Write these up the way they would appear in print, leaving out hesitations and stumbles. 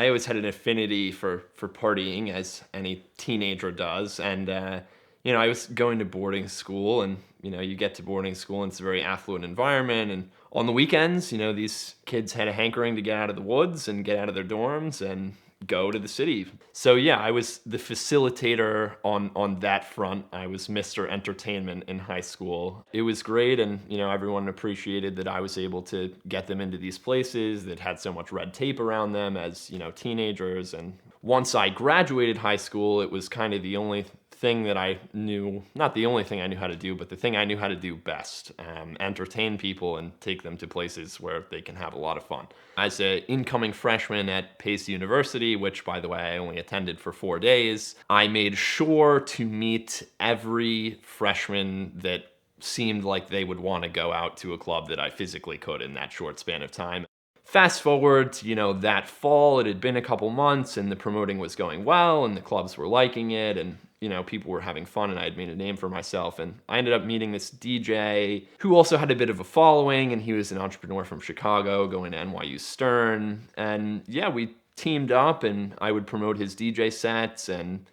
I always had an affinity for partying, as any teenager does. And, I was going to boarding school, and, you get to boarding school and it's a very affluent environment. And on the weekends, these kids had a hankering to get out of the woods and get out of their dorms and go to the city. So yeah, I was the facilitator on that front. I was Mr. Entertainment in high school. It was great, and everyone appreciated that I was able to get them into these places that had so much red tape around them as teenagers. And once I graduated high school, it was kind of the only thing that I knew, not the only thing I knew how to do, but the thing I knew how to do best, entertain people and take them to places where they can have a lot of fun. As an incoming freshman at Pace University, which by the way, I only attended for 4 days, I made sure to meet every freshman that seemed like they would want to go out to a club that I physically could in that short span of time. Fast forward to, that fall, it had been a couple months and the promoting was going well and the clubs were liking it, and people were having fun, and I had made a name for myself. And I ended up meeting this DJ who also had a bit of a following, and he was an entrepreneur from Chicago going to NYU Stern. And yeah, we teamed up and I would promote his DJ sets, and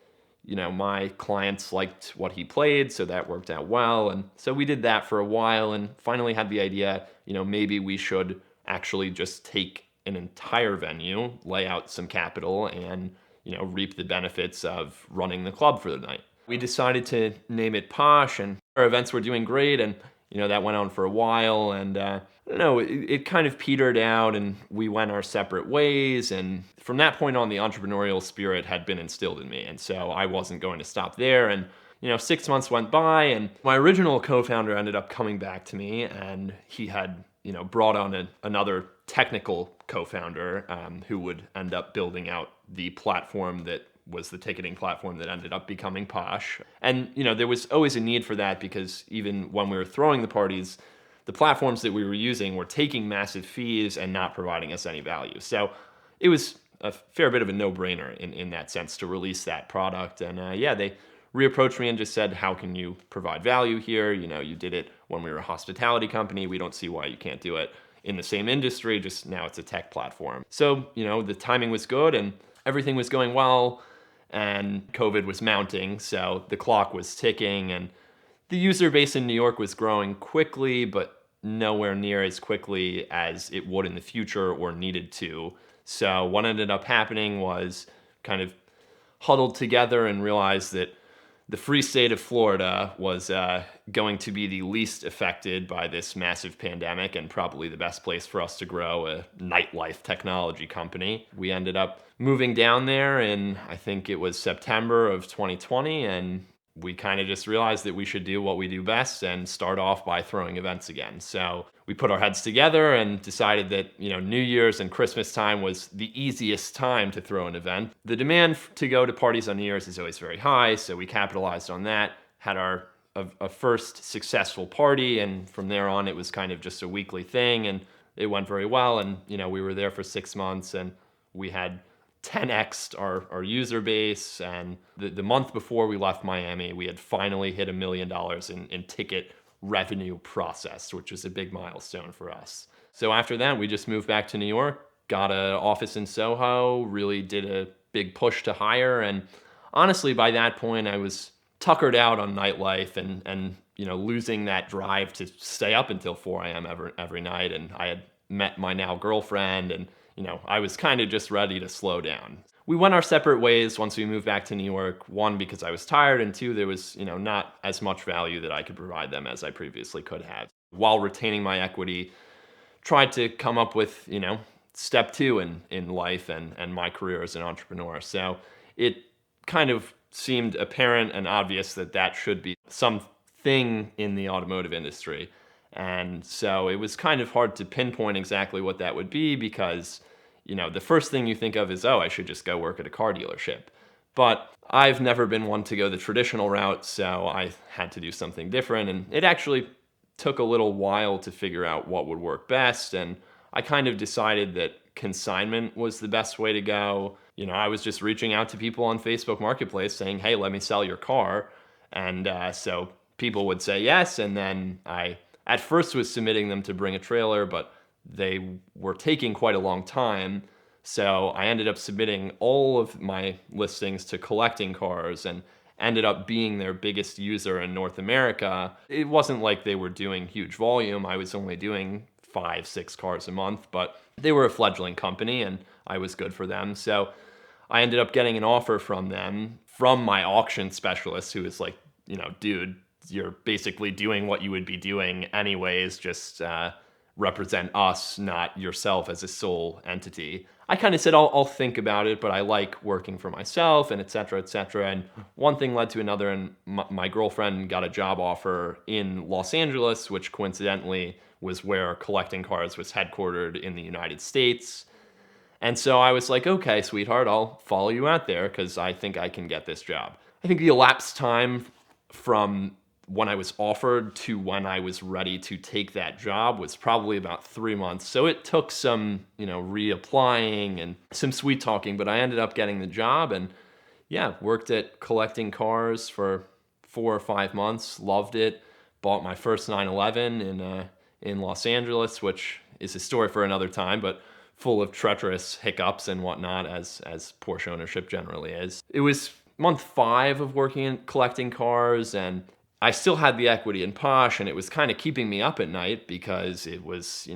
my clients liked what he played, so that worked out well. And so we did that for a while and finally had the idea, maybe we should actually just take an entire venue, lay out some capital, and reap the benefits of running the club for the night. We decided to name it Posh, and our events were doing great, and that went on for a while, and I don't know, it kind of petered out, and we went our separate ways. And from that point on, the entrepreneurial spirit had been instilled in me, and so I wasn't going to stop there. And 6 months went by, and my original co-founder ended up coming back to me, and he had brought on another technical co-founder who would end up building out the platform that was the ticketing platform that ended up becoming Posh. And there was always a need for that, because even when we were throwing the parties, the platforms that we were using were taking massive fees and not providing us any value. So it was a fair bit of a no-brainer in that sense to release that product. And they reapproached me and just said, how can you provide value here? You did it when we were a hospitality company. We don't see why you can't do it in the same industry, just now it's a tech platform. So, the timing was good and everything was going well, and COVID was mounting, so the clock was ticking, and the user base in New York was growing quickly, but nowhere near as quickly as it would in the future or needed to. So what ended up happening was kind of huddled together and realized that the free state of Florida was going to be the least affected by this massive pandemic, and probably the best place for us to grow a nightlife technology company. We ended up moving down there in, I think it was September of 2020, and we kind of just realized that we should do what we do best and start off by throwing events again. So we put our heads together and decided that, New Year's and Christmas time was the easiest time to throw an event. The demand to go to parties on New Year's is always very high, so we capitalized on that, had a first successful party, and from there on it was kind of just a weekly thing, and it went very well. And we were there for 6 months, and we had 10x'd our user base. And the month before we left Miami, we had finally hit $1 million in ticket revenue processed, which was a big milestone for us. So after that, we just moved back to New York, got an office in Soho, really did a big push to hire. And honestly, by that point, I was tuckered out on nightlife and losing that drive to stay up until 4 a.m. every night. And I had met my now girlfriend, and I was kind of just ready to slow down. We went our separate ways once we moved back to New York. One, because I was tired, and two, there was, not as much value that I could provide them as I previously could have. While retaining my equity, tried to come up with, step two in life and my career as an entrepreneur. So it kind of seemed apparent and obvious that should be something in the automotive industry. And so it was kind of hard to pinpoint exactly what that would be, because the first thing you think of is, oh, I should just go work at a car dealership. But I've never been one to go the traditional route, so I had to do something different. And it actually took a little while to figure out what would work best. And I kind of decided that consignment was the best way to go. I was just reaching out to people on Facebook Marketplace saying, hey, let me sell your car. And so people would say yes. And then I, at first, was submitting them to bring a trailer, but they were taking quite a long time. So I ended up submitting all of my listings to Collecting Cars and ended up being their biggest user in North America. It wasn't like they were doing huge volume. I was only doing 5, 6 cars a month, but they were a fledgling company and I was good for them. So I ended up getting an offer from them, from my auction specialist, who was like, dude, you're basically doing what you would be doing anyways, just represent us, not yourself as a sole entity. I kind of said, I'll think about it, but I like working for myself, and et cetera, et cetera. And one thing led to another, and my girlfriend got a job offer in Los Angeles, which coincidentally was where Collecting Cars was headquartered in the United States. And so I was like, okay, sweetheart, I'll follow you out there because I think I can get this job. I think the elapsed time from when I was offered to when I was ready to take that job was probably about 3 months. So it took some, reapplying and some sweet talking, but I ended up getting the job and worked at Collecting Cars for 4 or 5 months, loved it, bought my first 911 in Los Angeles, which is a story for another time, but full of treacherous hiccups and whatnot, as Porsche ownership generally is. It was month 5 of working in Collecting Cars, and I still had the equity in Porsche, and it was kind of keeping me up at night because it was,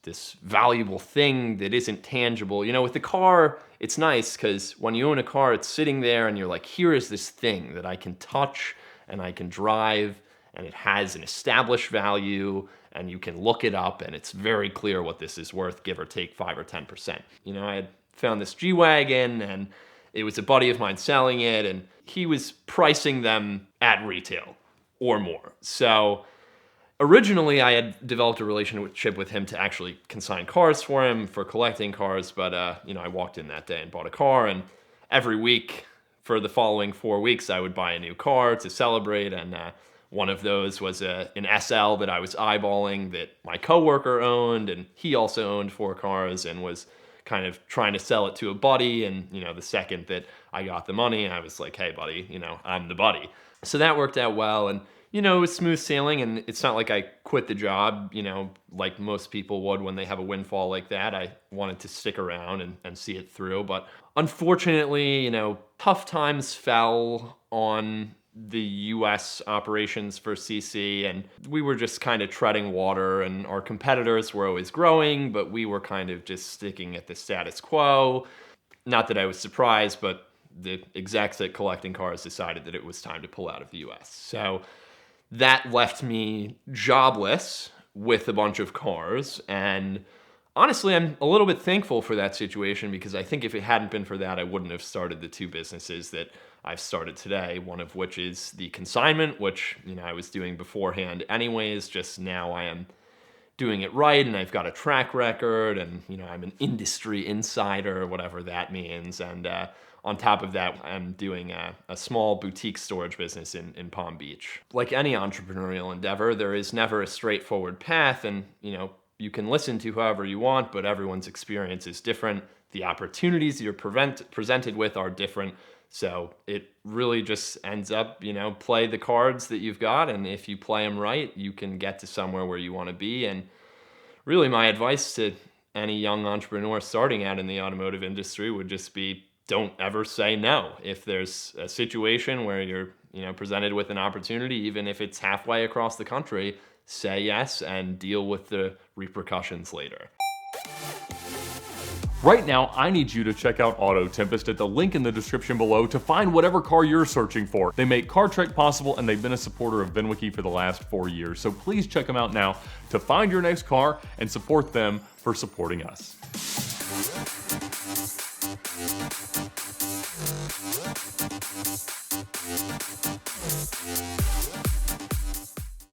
this valuable thing that isn't tangible. With the car, it's nice because when you own a car, it's sitting there and you're like, here is this thing that I can touch and I can drive, and it has an established value, and you can look it up, and it's very clear what this is worth, give or take 5 or 10%. I had found this G-Wagon, and it was a buddy of mine selling it, and he was pricing them at retail or more. So originally I had developed a relationship with him to actually consign cars for him for Collecting Cars, but I walked in that day and bought a car, and every week for the following 4 weeks I would buy a new car to celebrate, and one of those was an SL that I was eyeballing that my coworker owned, and he also owned 4 cars and was kind of trying to sell it to a buddy. And, the second that I got the money, I was like, hey, buddy, I'm the buddy. So that worked out well, and, it was smooth sailing, and it's not like I quit the job, like most people would when they have a windfall like that. I wanted to stick around and see it through, but unfortunately, tough times fell on the US operations for CC, and we were just kind of treading water, and our competitors were always growing, but we were kind of just sticking at the status quo. Not that I was surprised, but the execs at Collecting Cars decided that it was time to pull out of the US. So that left me jobless with a bunch of cars, and honestly, I'm a little bit thankful for that situation, because I think if it hadn't been for that, I wouldn't have started the 2 businesses that I've started today, one of which is the consignment, which, I was doing beforehand anyways, just now I am doing it right, and I've got a track record, and, I'm an industry insider, whatever that means, and on top of that, I'm doing a small boutique storage business in Palm Beach. Like any entrepreneurial endeavor, there is never a straightforward path, and, you can listen to whoever you want, but everyone's experience is different. The opportunities you're presented with are different. So it really just ends up, play the cards that you've got, and if you play them right, you can get to somewhere where you want to be. And really my advice to any young entrepreneur starting out in the automotive industry would just be, don't ever say no. If there's a situation where you're, presented with an opportunity, even if it's halfway across the country, say yes and deal with the repercussions later. Right now, I need you to check out Auto Tempest at the link in the description below to find whatever car you're searching for. They make car trek possible, and they've been a supporter of VINwiki for the last 4 years. So please check them out now to find your next car and support them for supporting us.